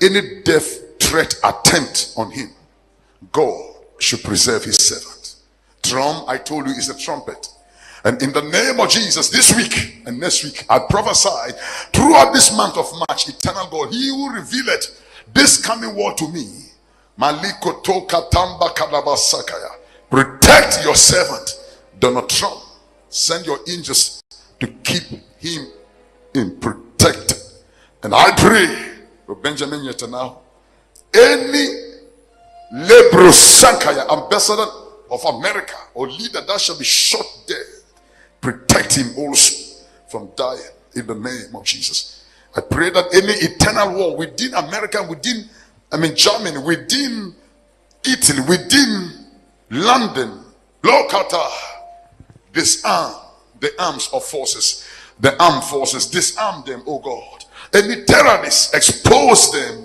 any death threat attempt on him, God should preserve his servant. Drum, I told you, is a trumpet. And in the name of Jesus, this week and next week, I prophesy throughout this month of March, eternal God, he will reveal it, this coming word to me. Maliko toka tamba kadabasakaya. Protect your servant, Donald Trump. Send your angels to keep him in protect. And I pray for Benjamin Netanyahu, any Lebro Sankaya, ambassador of America or leader that shall be shot dead, protect him also from dying in the name of Jesus. I pray that any eternal war within America, within Germany, within Italy, within London, Lokata, disarm the arms of forces, the armed forces, disarm them, oh God. Any terrorists, expose them